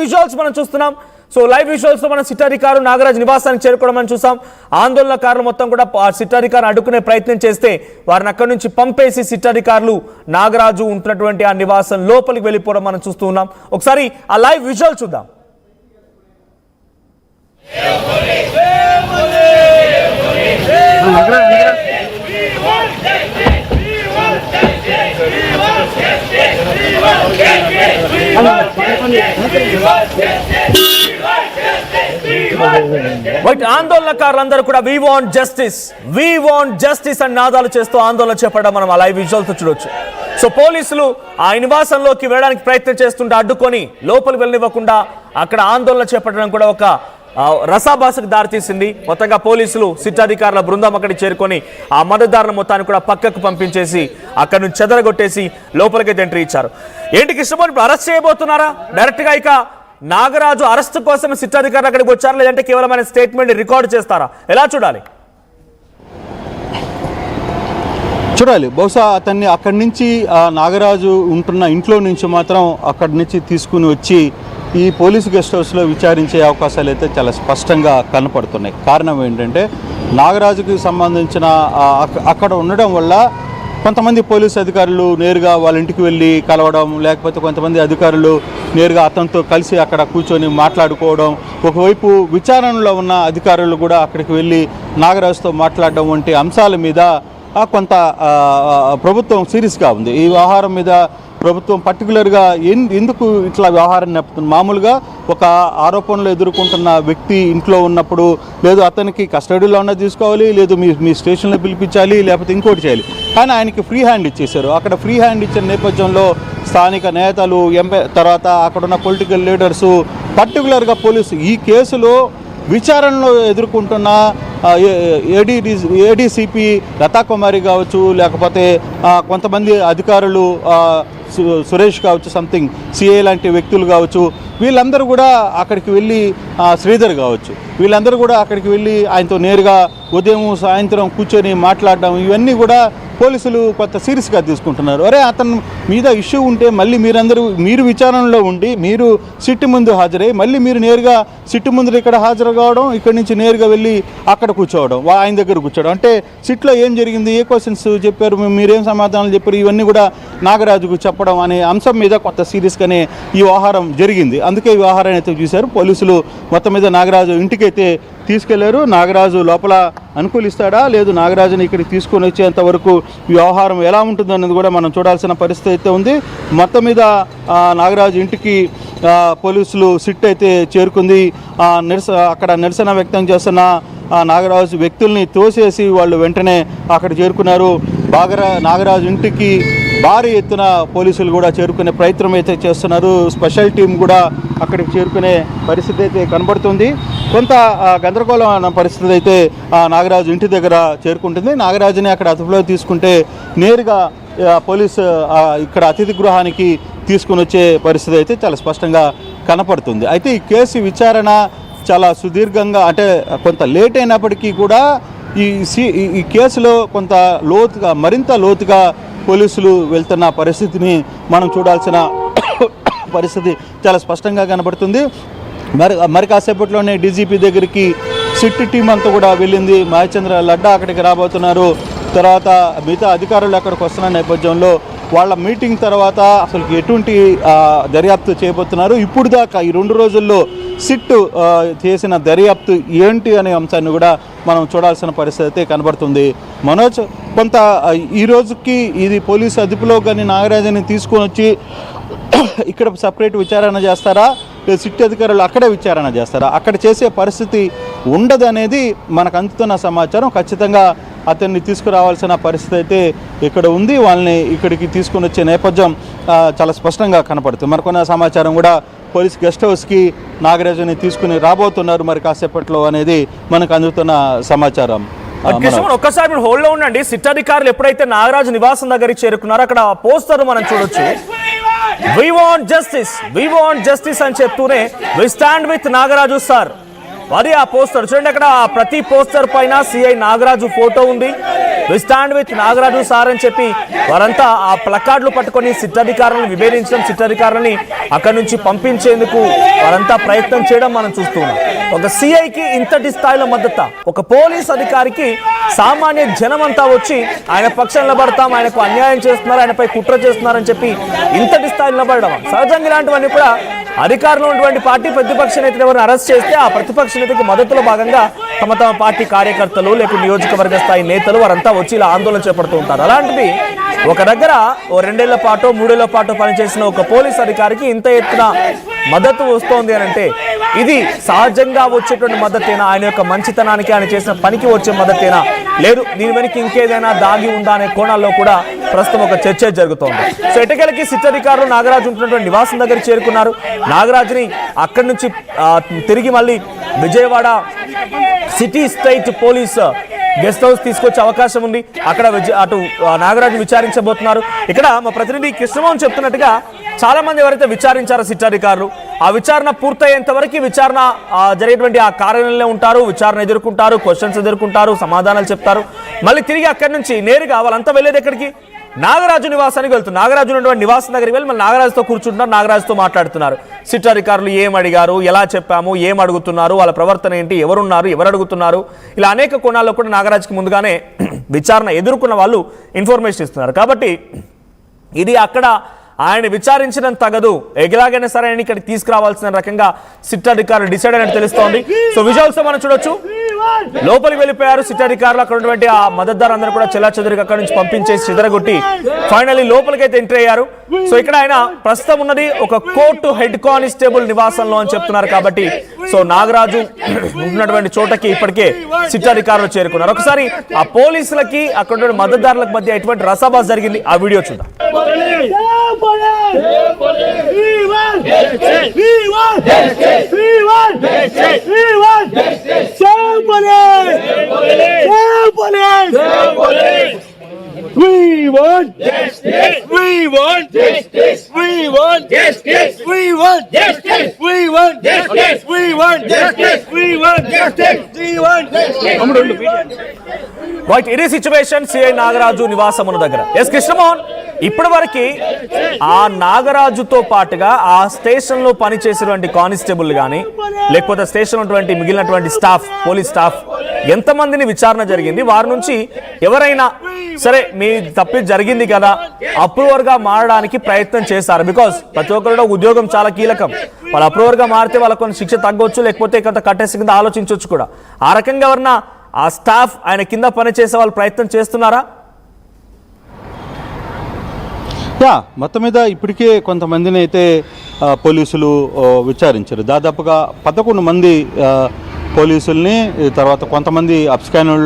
Visuals మనం చూస్తున్నాం. So live visuals లో మనం సిట్టాధికారు నాగరాజ్ నివాసానికి చేరుకోవడం మనం చూసాం. ఆందోళనకారులు మొత్తం కూడా సిట్టాధికారులు అడ్డుకునే ప్రయత్నం చేస్తే వారిని అక్కడి నుంచి పంపేసి సిట్టాధికారులు నాగరాజు ఉంటున్నటువంటి ఆ నివాసం లోపలికి వెళ్ళిపోవడం మనం చూస్తూ ఉన్నాం. ఒకసారి ఆ లైవ్ విజువల్ చూద్దాం. ఆందోళనకారులందరూ కూడా వి వాంట్ జస్టిస్ అని నాదాలు చేస్తూ ఆందోళన చేపట్టడం మనం ఆ లైవ్ విజువల్స్ చూడొచ్చు. సో పోలీసులు ఆ నివాసంలోకి వెళ్ళడానికి ప్రయత్నం చేస్తుంటే అడ్డుకొని లోపలికి వెళ్ళనివ్వకుండా అక్కడ ఆందోళన చేపట్టడం కూడా ఒక రసాభాసకు దారితీసింది. మొత్తంగా పోలీసులు సిట్టాధికారుల బృందం అక్కడికి చేరుకొని ఆ మద్దతుదారుల మొత్తాన్ని కూడా పక్కకు పంపించేసి అక్కడి నుంచి చెదరగొట్టేసి లోపలికి ఎంట్రీ ఇచ్చారు. ఏంటి కృష్ణమోహన్ అరెస్ట్ చేయబోతున్నారా? డైరెక్ట్ గా ఇక నాగరాజు అరెస్ట్ కోసం సిట్టాధికారులు అక్కడికి వచ్చారా, లేదంటే కేవలం ఆయన స్టేట్మెంట్ రికార్డు చేస్తారా? ఎలా చూడాలి? బహుశా అతన్ని అక్కడి నుంచి నాగరాజు ఉంటున్న ఇంట్లో నుంచి మాత్రం అక్కడి నుంచి తీసుకుని వచ్చి ఈ పోలీసు గెస్ట్ హౌస్లో విచారించే అవకాశాలు అయితే చాలా స్పష్టంగా కనపడుతున్నాయి. కారణం ఏంటంటే నాగరాజుకి సంబంధించిన అక్కడ ఉండడం వల్ల కొంతమంది పోలీసు అధికారులు నేరుగా వాళ్ళ ఇంటికి వెళ్ళి కలవడం, లేకపోతే కొంతమంది అధికారులు నేరుగా అతనితో కలిసి అక్కడ కూర్చొని మాట్లాడుకోవడం, ఒకవైపు విచారణలో ఉన్న అధికారులు కూడా అక్కడికి వెళ్ళి నాగరాజుతో మాట్లాడడం వంటి అంశాల మీద కొంత ప్రభుత్వం సీరియస్గా ఉంది. ఈ వ్యవహారం మీద ప్రభుత్వం పర్టికులర్గా ఎందుకు ఇట్లా వ్యవహారం నడుపుతుంది? మామూలుగా ఒక ఆరోపణలు ఎదుర్కొంటున్న వ్యక్తి ఇంట్లో ఉన్నప్పుడు లేదు అతనికి కస్టడీలో ఉన్న తీసుకోవాలి, లేదు మీ స్టేషన్లో పిలిపించాలి, లేకపోతే ఇంకోటి చేయాలి. కానీ ఆయనకి ఫ్రీ హ్యాండ్ ఇచ్చేశారు. అక్కడ ఫ్రీ హ్యాండ్ ఇచ్చిన నేపథ్యంలో స్థానిక నేతలు, తర్వాత అక్కడున్న పొలిటికల్ లీడర్సు, పర్టికులర్గా పోలీసు ఈ కేసులో విచారణలో ఎదుర్కొంటున్న ఏడీసీపీ లతాకుమారి కావచ్చు, లేకపోతే కొంతమంది అధికారులు సురేష్ కావచ్చు, సంథింగ్ సిఏ లాంటి వ్యక్తులు కావచ్చు, వీళ్ళందరూ కూడా అక్కడికి వెళ్ళి శ్రీధర్ కావచ్చు, వీళ్ళందరూ కూడా అక్కడికి వెళ్ళి ఆయనతో నేరుగా ఉదయం సాయంత్రం కూర్చొని మాట్లాడడం, ఇవన్నీ కూడా పోలీసులు కొంత సీరియస్గా తీసుకుంటున్నారు. అరే అతను మీద ఇష్యూ ఉంటే మళ్ళీ మీరు విచారణలో ఉండి మీరు సిట్టు ముందు హాజరై మళ్ళీ మీరు నేరుగా సిట్టు ముందు ఇక్కడ హాజరు కావడం, ఇక్కడి నుంచి నేరుగా వెళ్ళి అక్కడ కూర్చోవడం, ఆయన దగ్గర కూర్చోవడం, అంటే సిట్లో ఏం జరిగింది, ఏ క్వశ్చన్స్ చెప్పారు, మీరేం సమాధానాలు చెప్పారు, ఇవన్నీ కూడా నాగరాజుకు చెప్పడం అనే అంశం మీద కొంత సీరియస్గానే ఈ వ్యవహారం జరిగింది. అందుకే ఈ వ్యవహారాన్ని అయితే చూశారు పోలీసులు. మొత్తం మీద నాగరాజు ఇంటికైతే తీసుకెళ్లారు. నాగరాజు లోపల అనుకూలిస్తాడా లేదు నాగరాజుని ఇక్కడికి తీసుకొని వచ్చేంత వరకు వ్యవహారం ఎలా ఉంటుందన్నది కూడా మనం చూడాల్సిన పరిస్థితి అయితే ఉంది. మొత్తం మీద నాగరాజు ఇంటికి పోలీసులు సిట్ అయితే చేరుకుంది. అక్కడ నిరసన వ్యక్తం చేస్తున్న నాగరాజు వ్యక్తుల్ని తోసేసి వాళ్ళు వెంటనే అక్కడ చేరుకున్నారు. నాగరాజు ఇంటికి భారీ ఎత్తున పోలీసులు కూడా చేరుకునే ప్రయత్నం అయితే చేస్తున్నారు. స్పెషల్ టీం కూడా అక్కడికి చేరుకునే పరిస్థితి అయితే కనబడుతుంది. కొంత గందరగోళమైన పరిస్థితి అయితే నాగరాజు ఇంటి దగ్గర చేరుకుంటుంది. నాగరాజుని అక్కడ అదుపులో తీసుకుంటే నేరుగా పోలీసు ఇక్కడ అతిథి గృహానికి తీసుకుని వచ్చే పరిస్థితి అయితే చాలా స్పష్టంగా కనపడుతుంది. అయితే ఈ కేసు విచారణ చాలా సుదీర్ఘంగా, అంటే కొంత లేట్ అయినప్పటికీ కూడా ఈ కేసులో కొంత మరింత లోతుగా పోలీసులు వెళ్తున్న పరిస్థితిని మనం చూడాల్సిన పరిస్థితి చాలా స్పష్టంగా కనబడుతుంది. మరి కాసేపట్లోనే డీజీపీ దగ్గరికి సిట్ టీం అంతా కూడా వెళ్ళింది. మహేచంద్ర లడ్డా అక్కడికి రాబోతున్నారు. తర్వాత మిగతా అధికారులు అక్కడికి వస్తున్న నేపథ్యంలో వాళ్ళ మీటింగ్ తర్వాత అసలు ఎటువంటి దర్యాప్తు చేయబోతున్నారు, ఇప్పుడు దాకా ఈ 2 రోజుల్లో సిట్ చేసిన దర్యాప్తు ఏంటి అనే అంశాన్ని కూడా మనం చూడాల్సిన పరిస్థితి అయితే కనబడుతుంది. మనోజ్, కొంత ఈ రోజుకి ఇది పోలీసు అదుపులో కానీ నాగరాజుని తీసుకొని వచ్చి ఇక్కడ సపరేట్ విచారణ చేస్తారా, లేదు సిట్ అధికారులు అక్కడే విచారణ చేస్తారా? అక్కడ చేసే పరిస్థితి ఉండదు అనేది మనకు అందుతున్న సమాచారం. ఖచ్చితంగా అతన్ని తీసుకురావాల్సిన పరిస్థితి అయితే ఇక్కడ ఉంది. వాళ్ళని ఇక్కడికి తీసుకుని వచ్చే నేపథ్యం చాలా స్పష్టంగా కనపడుతుంది. మరికొన్న సమాచారం కూడా పోలీస్ గెస్ట్ హౌస్కి నాగరాజుని తీసుకుని రాబోతున్నారు మరి కాసేపట్లో అనేది మనకు అందుతున్న సమాచారం. ఒక్కసారి మీరు హోల్డ్ లో ఉండండి. సిట్ అధికారులు ఎప్పుడైతే నాగరాజు నివాసం దగ్గరికి చేరుకున్నారో అక్కడ పోస్టర్ మనం చూడొచ్చు. We want justice అని చెప్తూనే we stand with Nagaraju sir మరి ఆ పోస్టర్ చూడండి, అక్కడ ప్రతి పోస్టర్ పైన సిఐ నాగరాజు ఫోటో ఉంది. We stand with Nagaraju sir అని చెప్పి వారంతా ఆ ప్లకార్డులు పట్టుకొని సిట్ అధికారులను విభేదించడం, సిట్ అధికారులని అక్కడి నుంచి పంపించేందుకు వారంతా ప్రయత్నం చేయడం మనం చూస్తున్నాం. ఒక సిఐకి ఇంతటి స్థాయిలో మద్దతు, ఒక పోలీస్ అధికారికి సామాన్య జనం అంతా వచ్చి ఆయన పక్షం నిలబడతాం, ఆయనకు అన్యాయం చేస్తున్నారు, ఆయనపై కుట్ర చేస్తున్నారని చెప్పి ఇంతటి స్థాయిలో నిలబడడం సహజంగా. ఇలాంటివన్నీ కూడా అధికారంలో ఉన్నటువంటి పార్టీ ప్రతిపక్ష నేతలు ఎవరిని అరెస్ట్ చేస్తే ఆ ప్రతిపక్ష నేతకి మద్దతులో భాగంగా తమ పార్టీ కార్యకర్తలు లేకపోతే నియోజకవర్గ స్థాయి నేతలు వారంతా వచ్చి ఇలా ఆందోళన చేపడుతూ ఉంటారు. అలాంటిది ఒక దగ్గర 2 ఏళ్ల పాటు 3 ఏళ్ల పాటు పనిచేసిన ఒక పోలీస్ అధికారికి ఇంత ఎత్తున మద్దతు వస్తోంది అని అంటే ఇది సహజంగా వచ్చేటువంటి మద్దతేనా, ఆయన యొక్క మంచితనానికి ఆయన చేసిన పనికి వచ్చే మద్దతేనా, లేదు దీని వెనక్కి ఇంకేదైనా దాగి ఉందా అనే కోణాల్లో కూడా ప్రస్తుతం ఒక చర్చ జరుగుతోంది. సో ఎటకెలకి సిట్ అధికారులు నాగరాజు ఉంటున్నటువంటి నివాసం దగ్గర చేరుకున్నారు. నాగరాజుని అక్కడి నుంచి తిరిగి మళ్ళీ Vijayawada city state police guest house తీసుకొచ్చే అవకాశం ఉంది. అక్కడ అటు నాగరాజు విచారించబోతున్నారు. ఇక్కడ మా ప్రతినిధి కృష్ణమోహన్ చెప్తున్నట్టుగా చాలా మంది ఎవరైతే విచారించారో సిట్ అధికారులు, ఆ విచారణ పూర్తయ్యేంత వరకు విచారణ జరిగేటువంటి ఆ కార్యాలయంలో ఉంటారు, విచారణ ఎదుర్కొంటారు, క్వశ్చన్స్ ఎదుర్కొంటారు, సమాధానాలు చెప్తారు. మళ్ళీ తిరిగి అక్కడి నుంచి నేరుగా వాళ్ళంతా వెళ్ళేది ఎక్కడికి, నాగరాజు నివాసానికి వెళ్తున్నారు. నాగరాజు ఉన్నటువంటి నివాసం దగ్గరికి వెళ్ళి మళ్ళీ నాగరాజుతో కూర్చుంటున్నారు, నాగరాజుతో మాట్లాడుతున్నారు. సిట్ అధికారులు ఏం అడిగారు, ఎలా చెప్పాము, ఏం అడుగుతున్నారు, వాళ్ళ ప్రవర్తన ఏంటి, ఎవరున్నారు, ఎవరు అడుగుతున్నారు, ఇలా అనేక కోణాల్లో కూడా నాగరాజుకి ముందుగానే విచారణ ఎదుర్కొన్న వాళ్ళు ఇన్ఫర్మేషన్ ఇస్తున్నారు. కాబట్టి ఇది అక్కడ ఆయన విచారించడం తగదు, ఎలాగైనా సరే ఆయన ఇక్కడికి తీసుకురావాల్సిన రకంగా సిట్ అధికారులు డిసైడ్ అయినట్టు తెలుస్తోంది. సో విజువల్స్ మనం చూడొచ్చు, లోపలికి వెళ్ళిపోయారు సిట్ అధికారులు. అక్కడ ఉన్నటువంటి ఆ మద్దతుదారులందరూ కూడా చెల్లాచెదురుగా అక్కడి నుంచి పంపించేసి చెదరగొట్టి ఫైనల్లీ లోపలికి అయితే ఎంట్రీ అయ్యారు. సో ఇక్కడ ఆయన ప్రస్తుతం ఉన్నది ఒక కోర్టు హెడ్ కానిస్టేబుల్ నివాసంలో అని చెప్తున్నారు. కాబట్టి సో నాగరాజు ఉన్నటువంటి చోటకి ఇప్పటికే సిట్ అధికారులు చేరుకున్నారు. ఒకసారి ఆ పోలీసులకి అక్కడ ఉన్న మద్దతుదారులకు మధ్య ఎటువంటి రసాబాస్ జరిగింది, ఆ వీడియో చూద్దాం. We want justice. We want justice. We want justice. We want justice. We want justice. We want justice. We want justice. We want justice. Right, ఇది సిచ్యువేషన్ సిఐ నాగరాజు నివాసమున దగ్గర. ఎస్ కృష్ణమోహన్, ఇప్పటి వరకు ఆ నాగరాజుతో పాటుగా ఆ స్టేషన్ లో పనిచేసేటువంటి కానిస్టేబుల్ కానీ లేకపోతే స్టేషన్ ఉన్నటువంటి మిగిలినటువంటి స్టాఫ్, పోలీస్ స్టాఫ్ ఎంతమందిని విచారణ జరిగింది, వారి నుంచి ఎవరైనా సరే మీ తప్పి జరిగింది కదా అప్రూవర్ గా మారడానికి ప్రయత్నం చేశారు? బికాస్ ప్రతి ఒక్కరిలో ఉద్యోగం చాలా కీలకం, వాళ్ళు అప్రూవర్ గా మారితే వాళ్ళకు కొన్ని శిక్ష తగ్గొచ్చు, లేకపోతే కొంత కట్టేసి కింద ఆలోచించవచ్చు కూడా. ఆ రకంగా ఎవరన్నా ఆ స్టాఫ్ ఆయన కింద పనిచేసే వాళ్ళు ప్రయత్నం చేస్తున్నారా? మొత్తం మీద ఇప్పటికే కొంతమందిని అయితే పోలీసులు విచారించారు. దాదాపుగా 11 మంది పోలీసుల్ని, తర్వాత కొంతమంది అబ్స్కానర్లో